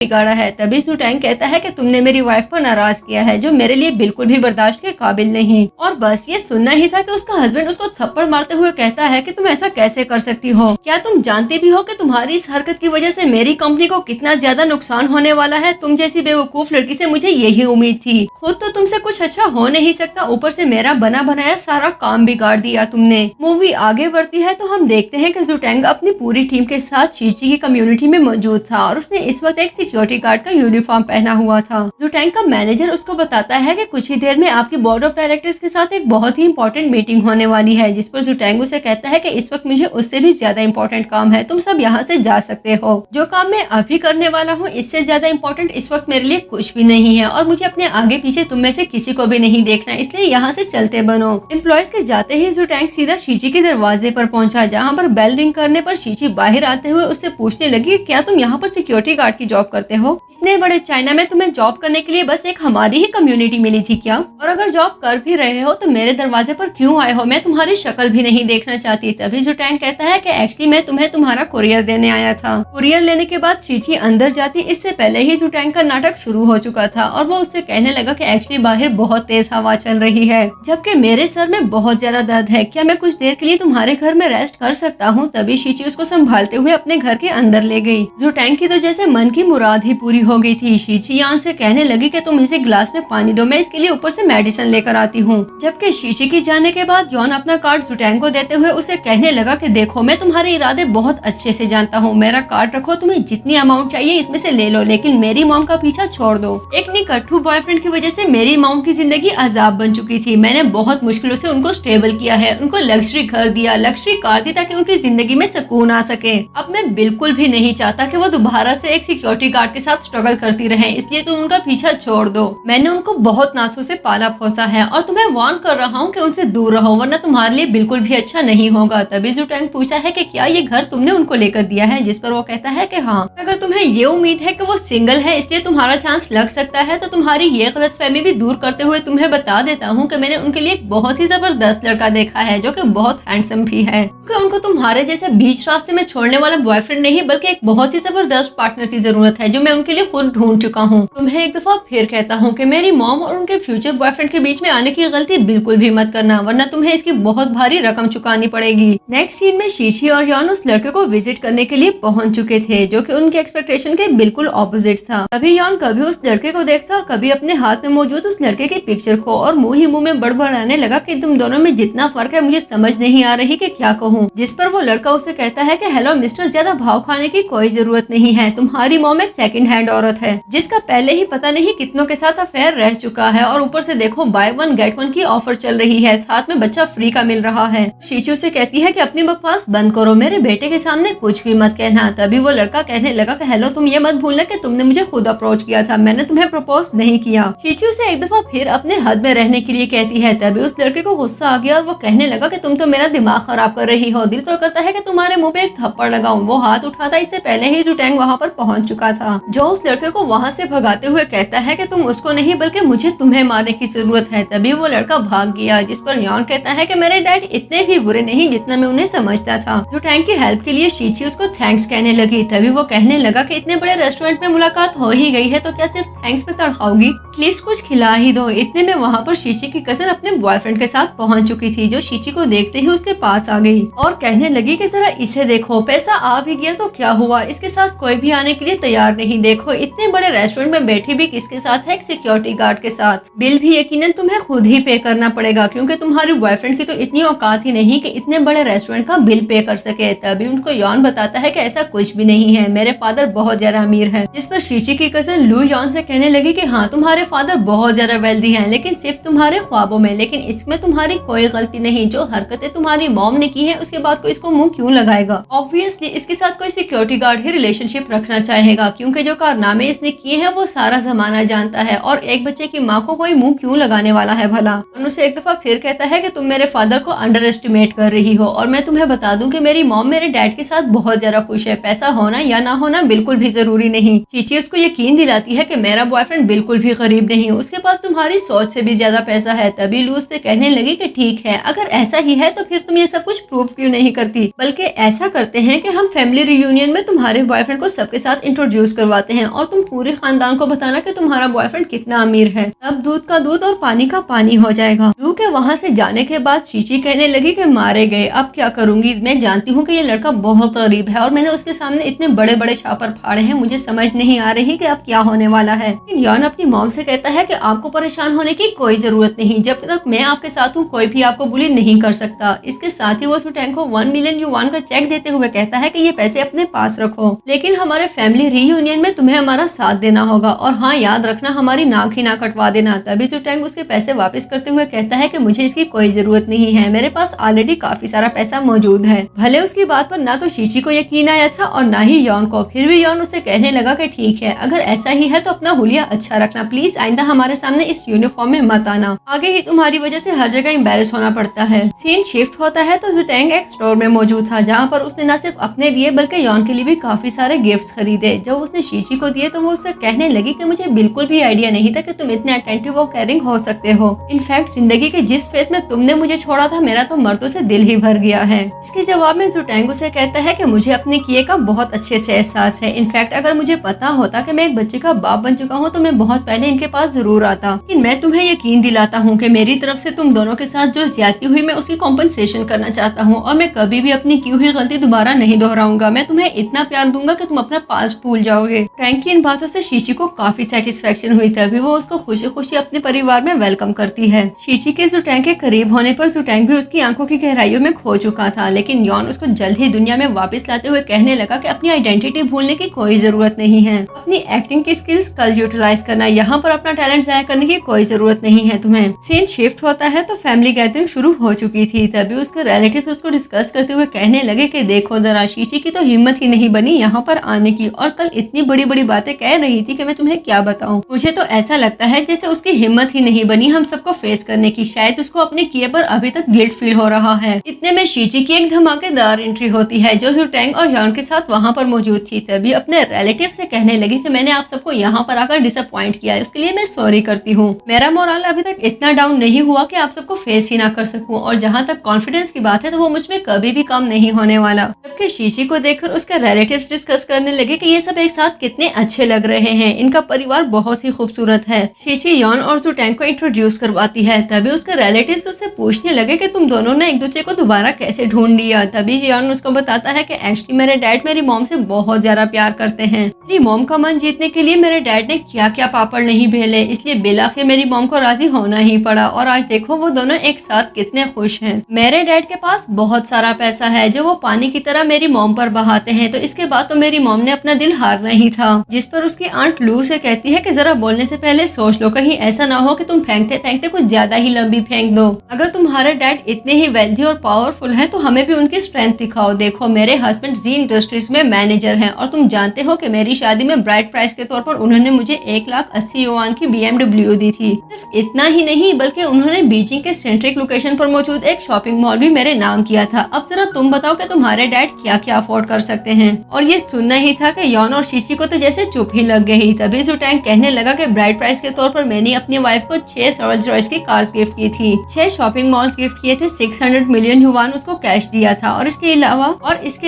बिगाड़ा है। तभी जुटैंग कहता है कि तुमने मेरी वाइफ को नाराज किया है, जो मेरे लिए बिल्कुल भी बर्दाश्त के काबिल नहीं। और बस ये सुनना ही था कि उसका हस्बैंड उसको थप्पड़ मारते हुए कहता है कि तुम ऐसा कैसे कर सकती हो? क्या तुम जानती भी हो कि तुम्हारी इस हरकत की वजह से मेरी कंपनी को कितना ज्यादा नुकसान होने वाला है? तुम जैसी बेवकूफ लड़की से मुझे यही उम्मीद थी। खुद तो तुमसे कुछ अच्छा हो नहीं सकता, ऊपर से मेरा बना बनाया सारा काम बिगाड़ दिया तुमने। मूवी आगे बढ़ती है तो हम देखते हैं कि जुटैंग अपनी पूरी टीम के साथ शीची की कम्युनिटी में मौजूद था और उसने इस वक्त एक सिक्योरिटी गार्ड का यूनिफॉर्म पहना हुआ था। जुटैंग का मैनेजर उसको बताता है कि कुछ ही देर में आपकी बोर्ड ऑफ डायरेक्टर्स के साथ एक बहुत ही इंपॉर्टेंट मीटिंग होने वाली है, जिस पर जुटैंग उसे कहता है कि इस वक्त मुझे उससे भी ज्यादा इंपॉर्टेंट काम है, तुम सब यहाँ से जा सकते हो। जो काम मैं अभी करने वाला हूँ इससे ज्यादा इंपॉर्टेंट इस वक्त मेरे लिए कुछ भी नहीं है और मुझे अपने आगे पीछे तुम में से किसी को भी नहीं देखना, इसलिए यहाँ से चलते बनो। एम्प्लॉयज के जाते ही जुटैंग सीधा शीची के दरवाजे पर पहुंचा, जहाँ पर बेल रिंग करने पर शीची बाहर आते हुए उससे पूछने लगी, क्या तुम यहाँ पर सिक्योरिटी गार्ड की जॉब करते हो? इतने बड़े चाइना में तुम्हें जॉब करने के लिए बस एक हमारी ही कम्युनिटी मिली थी क्या? और अगर जॉब कर भी रहे हो तो मेरे दरवाजे पर क्यों आए हो? मैं तुम्हारी शक्ल भी नहीं देखना चाहती। तभी जुटैंग कहता है कि एक्चुअली मैं तुम्हें तुम्हारा कुरियर देने आया था। कुरियर लेने के बाद शीची अंदर जाती, इससे पहले ही जुटैंग का नाटक शुरू हो चुका था और वो उससे कहने लगा कि एक्चुअली बाहर बहुत तेज हवा चल रही है, जबकि मेरे सर में बहुत ज्यादा दर्द है, क्या मैं कुछ देर के लिए तुम्हारे घर में रेस्ट कर सकता हूँ? तभी शीची उसको संभालते हुए अपने घर के अंदर ले गई। जुटैंग की तो जैसे मन की मुराद ही पूरी हो गई थी। शीची यान से कहने लगी कि तुम इसे गिलास में पानी दो, मैं इसके लिए ऊपर से मेडिसिन लेकर आती हूँ। जबकि शीची के जाने के बाद जॉन अपना कार्ड जुटैंग को देते हुए उसे कहने लगा कि देखो मैं तुम्हारे इरादे बहुत अच्छे से जानता हूँ, मेरा कार्ड रखो, तुम्हें जितनी अमाउंट चाहिए इसमें से ले लो, लेकिन मेरी मॉम का पीछा छोड़ दो। एक निकट्ठू बॉयफ्रेंड की वजह से मेरी मॉम की जिंदगी अजाब बन चुकी थी। मैंने बहुत मुश्किलों से उनको स्टेबल किया है, उनको लग्जरी घर दिया, लग्जरी कार दी ताकि उनकी जिंदगी में सुकून आ सके। अब मैं बिल्कुल भी नहीं चाहता कि वो दोबारा से एक सिक्योरिटी गार्ड के साथ स्ट्रगल करती रहे, इसलिए तुम उनका पीछा छोड़ दो। मैंने उनको बहुत नासों से पाला पोसा है और तुम्हें वार्न कर रहा हूँ कि उनसे दूर रहो, वरना तुम्हारे लिए बिल्कुल भी अच्छा नहीं होगा। तभी जुटैंग पूछता है कि क्या ये घर तुमने उनको लेकर दिया है? जिस पर वो कहता है कि हाँ। अगर तुम्हें ये उम्मीद है कि वो सिंगल है इसलिए तुम्हारा चांस लग सकता है तो तुम्हारी ये गलतफहमी भी दूर करते हुए तुम्हें बता देता हूँ कि मैंने उनके लिए एक बहुत ही जबरदस्त लड़का देखा है, जो कि बहुत हैंडसम भी है। क्योंकि उनको तुम्हारे जैसे बीच रास्ते में छोड़ने वाला बॉयफ्रेंड नहीं बल्कि एक बहुत ही जबरदस्त पार्टनर की जरूरत है, जो मैं उनके लिए खुद ढूंढ चुका हूँ। तुम्हें एक दफा फिर कहता हूँ कि मेरी मॉम और उनके फ्यूचर बॉयफ्रेंड के बीच में आने की गलती बिल्कुल भी मत करना, वरना तुम्हें इसकी बहुत भारी रकम चुकानी पड़ेगी। नेक्स्ट सीन में शीची और यॉन उस लड़के को विजिट करने के लिए पहुंच चुके थे, जो कि उनके एक्सपेक्टेशन के बिल्कुल ऑपोजिट था। कभी यॉन कभी उस लड़के को देखता और कभी अपने हाथ में मौजूद उस लड़के की पिक्चर को, और मुंह ही मुंह में बड़बड़ाने लगा कि तुम दोनों में जितना फर्क है मुझे समझ नहीं आ रही कि क्या कहूँ। जिस पर वो लड़का उसे कहता है कि हेलो मिस्टर, ज्यादा भाव खाने की कोई जरूरत नहीं है, तुम्हारी मॉम एक सेकंड हैंड औरत है जिसका पहले ही पता नहीं कितनों के साथ अफेयर रह चुका है, और ऊपर से देखो बाय वन गेट वन की ऑफर चल रही है, साथ में बच्चा फ्री का मिल रहा है। शीची उसे कहती है कि अपनी बकवास बंद करो, मेरे बेटे के सामने कुछ भी मत कहना। तभी वो लड़का कहने लगा कि हेलो, तुम ये मत भूलना कि तुमने मुझे खुद अप्रोच किया था, मैंने तुम्हें प्रपोज नहीं किया। शीची उसे एक दफा फिर अपने हद में रहने के लिए कहती है। तभी उस लड़के को गुस्सा आ गया और वो कहने लगा कि तुम तो मेरा दिमाग खराब कर रही हो, दिल तो करता है कि तुम्हारे मुंह पे एक थप्पड़ लगाऊं। वो हाथ उठाता इससे पहले ही जुटैंग वहाँ पर पहुँच चुका था, जो उस लड़के को वहाँ से भगाते हुए कहता है कि तुम उसको नहीं बल्कि मुझे तुम्हें मारने की जरूरत है। तभी वो लड़का भाग गया, जिस पर यॉन कहता है कि मेरे डैड इतने भी बुरे नहीं जितना मैं उन्हें समझता था। जुटैंग की हेल्प के लिए शीची उसको थैंक्स कहने लगी। तभी वो कहने लगा कि इतने बड़े रेस्टोरेंट में मुलाकात हो ही गई है तो क्या सिर्फ थैंक्स पे तड़खाओगी, एटलीस्ट कुछ खिला ही दो। इतने में वहाँ पर शीची की कजन अपने बॉयफ्रेंड के साथ पहुँच चुकी थी, जो शीची को देखते ही उसके पास आ गई और कहने लगी कि जरा इसे देखो, पैसा आ भी गया तो क्या हुआ, इसके साथ कोई भी आने के लिए तैयार नहीं। देखो इतने बड़े रेस्टोरेंट में बैठी भी किसके साथ है, एक सिक्योरिटी गार्ड के साथ। बिल भी यकीनन तुम्हें खुद ही पे करना पड़ेगा, क्योंकि तुम्हारी बॉयफ्रेंड की तो इतनी औकात ही नहीं कि इतने बड़े रेस्टोरेंट का बिल पे कर सके। तभी उनको यॉन बताता है कि ऐसा कुछ भी नहीं है, मेरे फादर बहुत ज्यादा अमीर हैं। जिस पर शीची की कजन लू यॉन से कहने लगी कि हाँ तुम्हारे फादर बहुत ज्यादा वेल्दी हैं, लेकिन सिर्फ तुम्हारे ख्वाबों में, लेकिन इसमें तुम्हारी कोई गलती नहीं। जो हरकतें तुम्हारी मॉम ने की है उसके बाद कोई इसको मुंह क्यों लगाएगा। ऑब्वियसली इसके साथ कोई सिक्योरिटी गार्ड ही रिलेशनशिप रखना चाहेगा, क्योंकि जो कारनामे इसने किए हैं वो सारा जमाना जानता है, और एक बच्चे की माँ को कोई मुंह क्यों लगाने वाला है भला। उनसे एक दफा फिर कहता है कि तुम मेरे फादर को अंडर एस्टिमेट कर रही हो, और मैं तुम्हें बता दूं कि मेरी मॉम मेरे डैड के साथ बहुत ज्यादा खुश है, पैसा होना या ना होना बिल्कुल भी जरूरी नहीं। चीची उसको यकीन दिलाती है कि मेरा बॉयफ्रेंड बिल्कुल भी गरीब नहीं, उसके पास तुम्हारी सोच से भी ज्यादा पैसा है। तभी लू उससे कहने लगी कि ठीक है, अगर ऐसा ही है तो फिर तुम ये सब कुछ प्रूव प्रूफ क्यों नहीं करती, बल्कि ऐसा करते हैं कि हम फैमिली रियूनियन में तुम्हारे बॉयफ्रेंड को सबके साथ इंट्रोड्यूस करवाते हैं और तुम पूरे खानदान को बताना कि तुम्हारा बॉयफ्रेंड कितना अमीर है। तब दूध का दूध और पानी का पानी हो जाएगा। लू के वहाँ से जाने के बाद शीशी कहने लगी कि मारे गए, अब क्या करूंगी। मैं जानती हूँ कि ये लड़का बहुत गरीब है और मैंने उसके सामने इतने बड़े बड़े शापर फाड़े हैं, मुझे समझ नहीं आ रही कि अब क्या होने वाला है। यॉन अपनी मॉम से कहता है कि आपको परेशान होने की कोई जरूरत नहीं, जब तक मैं आपके साथ हूँ कोई भी आपको बुली नहीं कर सकता। इसके साथ ही वो सुटैंग को 1 मिलियन युवान का चेक देते हुए कहता है कि ये पैसे अपने पास रखो, लेकिन हमारे फैमिली रीयूनियन में तुम्हें हमारा साथ देना होगा और हाँ याद रखना हमारी नाक ही ना कटवा देना। तभी सुटैंग उसके पैसे वापस करते हुए कहता है कि मुझे इसकी कोई जरूरत नहीं है, मेरे पास ऑलरेडी काफी सारा पैसा मौजूद है। भले उसकी बात पर ना तो शीशी को यकीन आया था और ना ही यॉन को, फिर भी यॉन उसे कहने लगा कि ठीक है अगर ऐसा ही है तो अपना हुलिया अच्छा रखना, प्लीज आइंदा हमारे सामने इस यूनिफॉर्म में मत आना, आगे ही तुम्हारी वजह से हर जगह एम्बैरेस होना पड़ता है। सीन शिफ्ट होता है तो सुटैंग एक स्टोर में मौजूद था जहाँ पर उसने न सिर्फ अपने लिए बल्कि यॉन के लिए भी काफी सारे गिफ्ट्स खरीदे। जब उसने शीशी को दिए तो वो उससे कहने लगी कि मुझे बिल्कुल भी आइडिया नहीं था कि तुम इतने अटेंटिव और केयरिंग हो सकते हो। इनफैक्ट जिंदगी के जिस फेस में तुमने मुझे छोड़ा था मेरा तो मर्दों से दिल ही भर गया है। इसके जवाब में सुटैंग उसे कहता है कि मुझे अपने किए का बहुत अच्छे से एहसास है। इनफैक्ट अगर मुझे पता होता कि मैं एक बच्चे का बाप बन चुका हूँ तो मैं बहुत पहले इनके पास जरूर आता। लेकिन मैं तुम्हें यकीन दिलाता हूँ कि मेरी तरफ से तुम दोनों के साथ जो ज्यादती हुई मैं उसकी कॉम्पनसेशन करना चाहता हूँ और मैं कभी भी अपनी की हुई गलती दोबारा नहीं दोहराऊंगा। मैं तुम्हें इतना प्यार दूंगा कि तुम अपना पास्ट भूल जाओगे। फ्रैंक की इन बातों से शीशी को काफी सेटिस्फेक्शन हुई, तभी वो उसको खुशी खुशी अपने परिवार में वेलकम करती है। शीशी के जुटैंग के करीब होने पर जुटैंग भी उसकी आंखों की गहराइयों में खो चुका था, लेकिन यॉन उसको जल्द ही दुनिया में वापस लाते हुए कहने लगा कि अपनी आइडेंटिटी भूलने की कोई जरूरत नहीं है, अपनी एक्टिंग की स्किल्स कल यूटिलाइज करना, यहाँ पर अपना टैलेंट जाया करने की कोई जरूरत नहीं है तुम्हें। सीन शिफ्ट होता है तो फैमिली गैदरिंग शुरू हो चुकी थी, तभी उसके रिलेटिव्स उसको डिस्कस करते हुए कहने लगे कि देखो जरा शीशी की तो हिम्मत ही नहीं बनी यहाँ पर आने की और कल इतनी बड़ी बड़ी बातें कह रही थी कि मैं तुम्हें क्या बताऊं। मुझे तो ऐसा लगता है जैसे उसकी हिम्मत ही नहीं बनी हम सबको फेस करने की, शायद उसको अपने किए पर अभी तक गिल्ट फील हो रहा है। इतने में शीशी की एक धमाकेदार एंट्री होती है जो सुटैंग और यॉन के साथ वहाँ पर मौजूद थी। तभी अपने रिलेटिव से कहने लगी कि मैंने आप सबको यहाँ पर आकर डिसअपॉइंट किया, इसके लिए मैं सॉरी करती हूँ। मेरा मोरल अभी तक इतना डाउन नहीं हुआ कि आप सबको फेस ही ना कर सकूं और जहाँ तक कॉन्फिडेंस की बात है तो वो मुझ में कभी भी कम नहीं होने वाला। जबकि शीशी को देखकर उसके रिलेटिव्स डिस्कस करने लगे कि ये सब एक साथ कितने अच्छे लग रहे हैं, इनका परिवार बहुत ही खूबसूरत है। शीशी यॉन और सुटैंग को इंट्रोड्यूस करवाती है, तभी उसके रिलेटिव्स उससे पूछने लगे कि तुम दोनों ने एक दूसरे को दोबारा कैसे ढूंढ लिया। तभी यॉन उसको बताता है कि एक्चुअली मेरे डैड मेरी मॉम से बहुत ज्यादा प्यार करते हैं, मेरी मॉम का मन जीतने के लिए मेरे डैड ने क्या क्या पापड़ नहीं भेले, इसलिए बिलाखिर मेरी मॉम को राजी होना ही पड़ा और आज देखो वो दोनों एक साथ कितने खुश हैं। मेरे डैड के पास बहुत सारा पैसा है जो वो पानी की तरह मेरी मॉम पर बहाते हैं, तो इसके बाद तो मेरी मॉम ने अपना दिल हारना ही था। जिस पर उसकी आंट लू से कहती है कि जरा बोलने से पहले सोच लो, कहीं ऐसा ना हो कि तुम फेंकते फेंकते कुछ ज्यादा ही लंबी फेंक दो। अगर तुम्हारे डैड इतने ही वेल्थी और पावरफुल हैं तो हमें भी उनकी स्ट्रेंथ दिखाओ। देखो मेरे हस्बैंड जी इंडस्ट्रीज में मैनेजर हैं और तुम जानते हो कि मेरी शादी में ब्राइड प्राइस के तौर पर उन्होंने मुझे 1,80,000 युआन की BMW दी थी। सिर्फ इतना ही नहीं बल्कि उन्होंने बीजिंग के सेंट्रिक लोकेशन पर मौजूद एक शॉपिंग मॉल भी मेरे नाम किया था। अब जरा तुम बताओ कि तुम्हारे डैड क्या क्या अफोर्ड कर सकते हैं। और ये सुनना ही था कि यॉन और शीशी को तो जैसे चुप ही लग गई। तभी सुटैंग कहने लगा कि ब्राइड प्राइस के तौर पर मैंने अपनी वाइफ को 6 रोल्स रॉयस की कार्स गिफ्ट की थी, 6 शॉपिंग मॉल्स गिफ्ट किए थे, 600 मिलियन युआन उसको कैश दिया था और इसके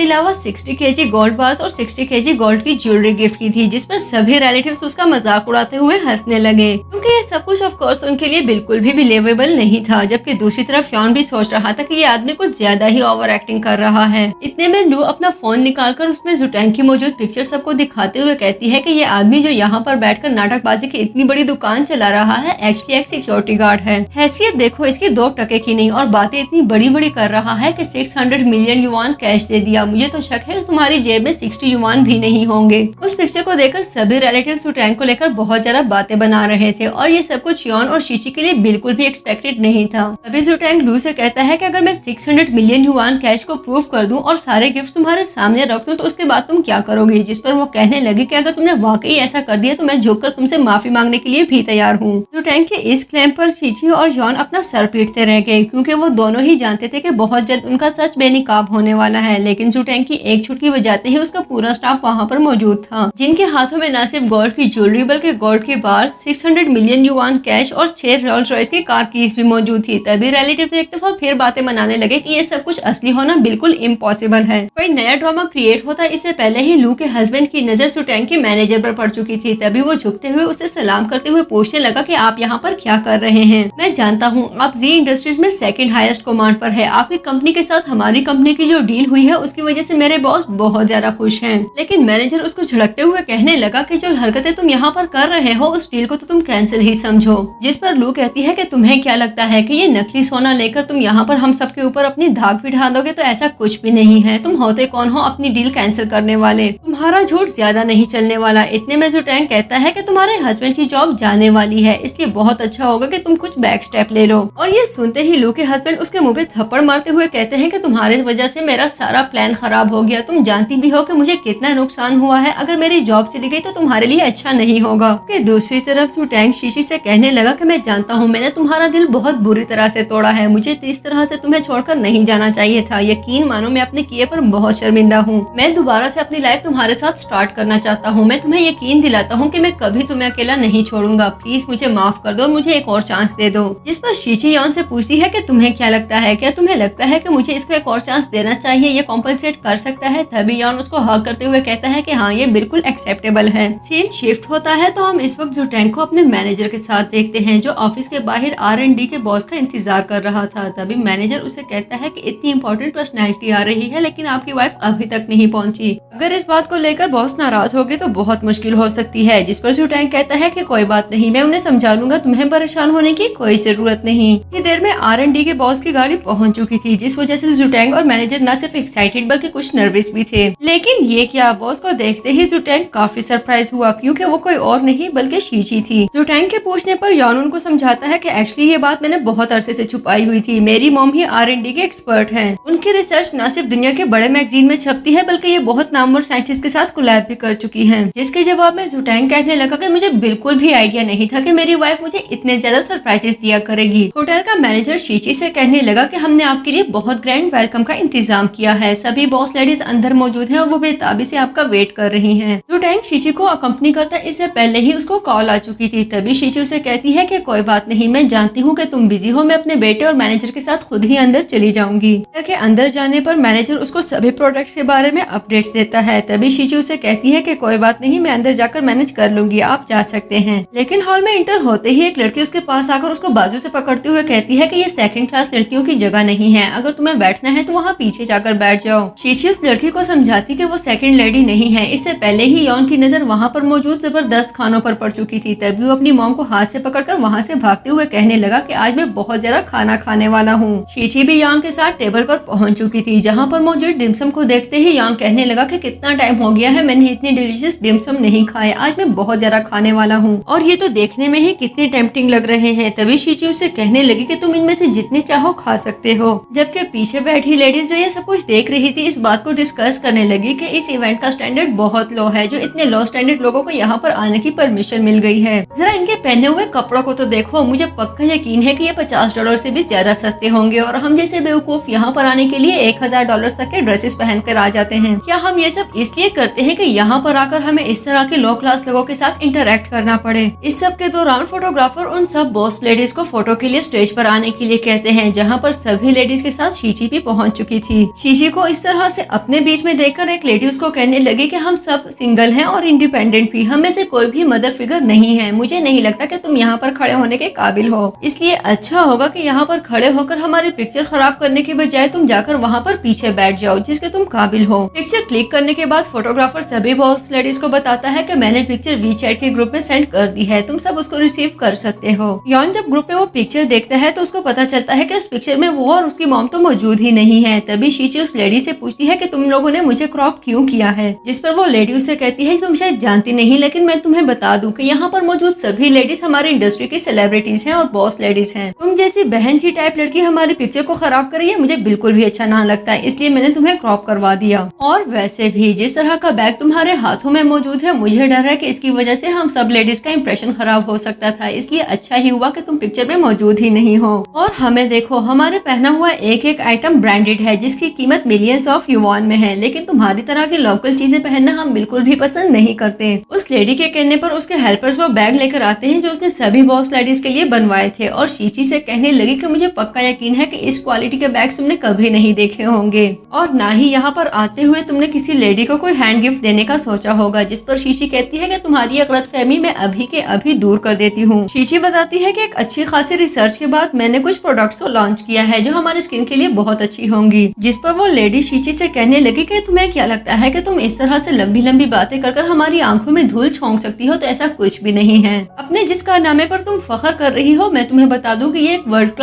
अलावा 60 kg गोल्ड बार्स और 60 kg गोल्ड की ज्वेलरी गिफ्ट की थी, जिस पर सभी रिलेटिव्स उसका मजाक उड़ाते हुए हंसने लगे क्योंकि ये सब कुछ ऑफ कोर्स उनके लिए बिल्कुल भी बिलीवेबल नहीं था। जबकि दूसरी तरफ यॉन भी सोच रहा था कि ये आदमी कुछ ज्यादा ही ओवर एक्टिंग कर रहा है। इतने में लू अपना फोन निकालकर उसमें जुटैंग की मौजूद पिक्चर सबको दिखाते हुए कहती है कि ये आदमी जो यहाँ पर बैठकर नाटकबाजी की इतनी बड़ी दुकान चला रहा है एक्चुअली एक सिक्योरिटी गार्ड है। हैसियत देखो इसकी 2 टके की नहीं और बातें इतनी बड़ी बड़ी कर रहा है कि 600 मिलियन युआन कैश दे दिया। मुझे तो शक है तुम्हारी जेब में 60 युआन भी नहीं होंगे। उस पिक्चर को देखकर सभी रिलेटिव जुटैंग को लेकर बहुत ज्यादा बातें बना रहे थे और ये सब कुछ यॉन और शीशी के लिए बिल्कुल भी एक्सपेक्टेड नहीं था। तभी जुटैंग लू से कहता है कि अगर मैं 600 मिलियन युआन कैश को प्रूव कर दूं और सारे गिफ्ट तुम्हारे सामने रख दूं तो उसके बाद तुम क्या करोगे। जिस पर वो कहने लगी कि अगर तुमने वाकई ऐसा कर दिया तो मैं झुककर तुमसे माफी मांगने के लिए भी तैयार हूँ। जुटैंग के इस क्लेम पर शीशी और यॉन अपना सर पीटते रह गए क्योंकि वो दोनों ही जानते थे कि बहुत जल्द उनका सच बेनकाब होने वाला है। लेकिन जुटैंग की एक छुटकी बजाते ही उसका पूरा स्टाफ वहाँ पर मौजूद था, जिनके हाथों में न सिर्फ गोल्ड की ज्वेलरी बल्कि गोल्ड की बार, 600 मिलियन युआन कैश और 6 रोल्स रॉयस की कार कीज भी मौजूद थी। तभी रिलेटिव एक दफा फिर बातें मनाने लगे कि ये सब कुछ असली होना बिल्कुल इम्पॉसिबल है। कोई नया ड्रामा क्रिएट होता इससे पहले ही लू के हस्बैंड की नजर सुटैंग के मैनेजर पर पड़ चुकी थी। तभी वो झुकते हुए उसे सलाम करते हुए पूछने लगा कि आप यहाँ पर क्या कर रहे हैं। मैं जानता हूँ आप जी इंडस्ट्रीज में सेकंड हाईएस्ट कमांड पर है। आपकी कंपनी के साथ हमारी कंपनी की जो डील हुई है उसकी वजह से मेरे बॉस बहुत ज्यादा खुश हैं। लेकिन मैनेजर उसको झड़कते हुए कहने लगा कि जो हरकतें तुम यहाँ पर कर रहे हो उस डील को तो तुम कैंसिल ही समझो। जिस पर लू कहती है कि तुम्हें क्या लगता है कि ये नकली सोना लेकर तुम यहाँ पर हम सबके ऊपर अपनी धाक बिठा दोगे? तो ऐसा कुछ भी नहीं है। तुम होते कौन हो अपनी डील कैंसिल करने वाले? तुम्हारा झूठ ज्यादा नहीं चलने वाला। इतने में सुटैंग कहता है कि तुम्हारे हस्बैंड की जॉब जाने वाली है, इसलिए बहुत अच्छा होगा कि तुम कुछ बैक स्टेप ले लो। और ये सुनते ही लू के हस्बैंड उसके मुंह पे थप्पड़ मारते हुए कहते हैं कि तुम्हारी वजह से मेरा सारा प्लान खराब हो गया। तुम जानती भी हो कि मुझे कितना नुकसान हुआ है। अगर मेरी जॉब चली गई तो तुम्हारे लिए अच्छा नहीं होगा। कि दूसरी तरफ सुटैंग शीशी से कहने लगा कि मैं जानता हूँ मैंने तुम्हारा दिल बहुत बुरी तरह से तोड़ा है। मुझे इस तरह से तुम्हें छोड़कर नहीं जाना चाहिए था। यकीन मानो मैं अपने किए पर बहुत शर्मिंदा हूँ। मैं दोबारा से अपनी लाइफ तुम्हारे साथ स्टार्ट करना चाहता हूँ। मैं तुम्हें यकीन दिलाता हूँ कि मैं कभी तुम्हें अकेला नहीं छोड़ूंगा। प्लीज मुझे माफ कर दो, मुझे एक और चांस दे दो। जिस पर शीची यॉन से पूछती है कि तुम्हें क्या लगता है, क्या तुम्हें लगता है कि मुझे इसको एक और चांस देना चाहिए? ये कॉम्पनसेट कर सकता है? तभी यॉन उसको हक करते हुए कहता है कि हाँ ये बिल्कुल एक्सेप्टेबल है। सीन शिफ्ट होता है तो हम इस वक्त सुटैंग को अपने मैनेजर के साथ देखते हैं जो ऑफिस के बाहर R&D के बॉस का इंतजार कर रहा था। तभी मैनेजर उसे कहता है कि इतनी इंपॉर्टेंट पर्सनैलिटी आ रही है लेकिन आपकी वाइफ अभी तक नहीं पहुंची। अगर इस बात को लेकर बॉस नाराज हो गए तो बहुत मुश्किल हो सकती है। जिस पर सुटैंग कहता है कि कोई बात नहीं, मैं उन्हें समझा लूंगा, तुम्हें परेशान होने की कोई जरूरत नहीं। इतनी देर में R&D के बॉस की गाड़ी पहुंच चुकी थी जिस वजह से सुटैंग और मैनेजर न सिर्फ एक्साइटेड बल्कि कुछ नर्वस भी थे। लेकिन ये क्या, बॉस को देखते ही सुटैंग काफी सरप्राइज हुआ क्योंकि वो कोई और नहीं बल्कि शीची थी। सुटैंग के पूछने पर यॉन उनको समझाता है कि एक्चुअली ये बात मैंने बहुत अरसे से छुपाई हुई थी। मेरी मॉम ही R&D के एक्सपर्ट हैं। उनकी रिसर्च न सिर्फ दुनिया के बड़े मैगजीन में छपती है बल्कि ये बहुत नामवर साइंटिस्ट के साथ कोलैब भी कर चुकी हैं। जिसके जवाब में सुटैंग कहने लगा कि मुझे बिल्कुल भी आइडिया नहीं था कि मेरी वाइफ मुझे इतने ज्यादा सरप्राइजेस दिया करेगी। होटल का मैनेजर शीची से कहने लगा कि हमने आपके लिए बहुत ग्रैंड वेलकम का इंतजाम किया है। सभी बॉस लेडीज अंदर मौजूद हैं और वो बेताबी से आपका वेट कर रही हैं। सुटैंग शीची को अकम्पनी करता इससे पहले ही उसको कॉल आ चुकी थी। तभी शीची उसे कहती है कि कोई बात नहीं, मैं जानती हूँ कि तुम बिजी हो, मैं अपने बेटे और मैनेजर के साथ खुद ही अंदर चली जाऊंगी। ताकि अंदर जाने पर मैनेजर उसको सभी प्रोडक्ट्स के बारे में अपडेट्स देता है। तभी शीची उसे कहती है कि कोई बात नहीं, मैं अंदर जाकर मैनेज कर लूंगी, आप जा सकते हैं। लेकिन हॉल में इंटर होते ही एक लड़की उसके पास आकर उसको बाजू से पकड़ते हुए कहती है कि ये सेकंड क्लास लड़कियों की जगह नहीं है, अगर तुम्हें बैठना है तो वहाँ पीछे जाकर बैठ जाओ। शीशी उस लड़की को समझाती कि वो सेकंड लेडी नहीं है। इससे पहले ही यॉन की नजर वहाँ पर मौजूद जबरदस्त खानों पर पड़ चुकी थी। तभी वो अपनी मॉम को हाथ से पकड़कर वहाँ से भागते हुए कहने लगा कि आज मैं बहुत ज्यादा खाना खाने वाला हूँ। शीशी भी यॉन के साथ टेबल पर पहुँच चुकी थी जहाँ पर मौजूद डिमसम को देखते ही यॉन कहने लगा कि कितना टाइम हो गया है, मैंने इतनी डिलीशियस डिमसम नहीं खाए, आज मैं बहुत ज्यादा खाने वाला हूँ और ये तो देखने में ही कितने टेम्पटिंग लग रहे हैं। तभी शीची उसे कहने लगी कि तुम इनमें से जितने चाहो खा सकते हो। जबकि पीछे बैठी लेडीज जो ये सब कुछ देख रही थी इस बात को डिस्कस करने लगी कि इस इवेंट का स्टैंडर्ड बहुत लो है, जो इतने लो स्टैंडर्ड लोगों को यहाँ पर आने की परमिशन मिल गई है। जरा इनके पहने हुए कपड़ों को तो देखो, मुझे पक्का यकीन है कि ये $50 से भी ज्यादा सस्ते होंगे और हम जैसे बेवकूफ यहाँ पर आने के लिए $1000 तक के ड्रेसेस पहन कर आ जाते हैं। क्या हम ये सब इसलिए करते हैं कि यहाँ पर आकर हमें इस तरह के लो क्लास लोगों के साथ इंटरेक्ट करना पड़े? इस सब के दौरान फोटोग्राफर उन सब बॉस लेडीज को फोटो के लिए स्टेज पर आने के लिए कहते हैं जहाँ पर सभी लेडीज के साथ शीची भी पहुँच चुकी थी। शीची को इस तरह से अपने बीच में देखकर एक लेडी उसको कहने लगी कि हम सब सिंगल हैं और इंडिपेंडेंट भी, हम में से कोई भी मदर फिगर नहीं है। मुझे नहीं लगता कि तुम यहाँ पर खड़े होने के काबिल हो, इसलिए अच्छा होगा कि यहाँ पर खड़े होकर हमारी पिक्चर खराब करने के बजाय तुम जाकर वहाँ पर पीछे बैठ जाओ जिसके तुम काबिल हो। पिक्चर क्लिक करने के बाद फोटोग्राफर सभी बॉस लेडीज को बताता है कि मैंने पिक्चर वीचैट के ग्रुप में सेंड कर दी है, तुम सब उसको रिसीव कर सकते हो। यॉन जब ग्रुप में वो पिक्चर देखता है तो उसको पता चलता है कि उस पिक्चर में वो और उसकी मॉम तो मौजूद ही नहीं है। तभी शीची उस लेडी से पूछती है कि तुम लोगों ने मुझे क्रॉप क्यों किया है? जिस पर वो लेडी उसे कहती है तुम शायद जानती नहीं लेकिन मैं तुम्हें बता दूं कि यहाँ पर मौजूद सभी लेडीज हमारी इंडस्ट्री की सेलिब्रिटीज हैं और बॉस लेडीज हैं। तुम जैसी बहन जी टाइप लड़की हमारी पिक्चर को खराब कर रही है, मुझे बिल्कुल भी अच्छा ना लगता है, इसलिए मैंने तुम्हें क्रॉप करवा दिया। और वैसे भी जिस तरह का बैग तुम्हारे हाथों में मौजूद है, मुझे डर है कि इसकी वजह से हम सब लेडीज का इंप्रेशन खराब हो सकता था, इसलिए अच्छा ही हुआ कि तुम पिक्चर में मौजूद ही नहीं हो। और हमें देखो, हमारे पहना हुआ एक एक आइटम ब्रांडेड है जिसकी कीमत मिलियंस ऑफ युआन में है, लेकिन तुम्हारी तरह की लोकल चीजें पहनना हम बिल्कुल भी पसंद नहीं करते। उस लेडी के कहने पर उसके हेल्पर्स वो बैग लेकर आते हैं जो उसने सभी बॉस लेडीज के लिए बनवाए थे और शीची से कहने लगी कि मुझे पक्का यकीन है कि इस क्वालिटी के बैग बैग्स तुमने कभी नहीं देखे होंगे और ना ही यहाँ पर आते हुए तुमने किसी लेडी को कोई हैंड गिफ्ट देने का सोचा होगा। जिस पर शीशी कहती है कि तुम्हारी ये गलतफहमी मैं अभी के अभी दूर कर देती हूँ। शीशी बताती है कि एक अच्छी खासी रिसर्च के बाद मैंने कुछ प्रोडक्ट्स को लॉन्च किया है जो हमारे स्किन के लिए बहुत अच्छी होंगी। जिस पर वो लेडी शीशी से कहने लगी कि तुम्हें क्या लगता है कि तुम इस तरह से लंबी लंबी बातें कर हमारी आंखों में धूल झोंक सकती हो? तो ऐसा कुछ भी नहीं है। अपने जिस कारनामे पर तुम फख्र कर रही हो मैं तुम्हें बता दूं कि ये एक वर्ल्ड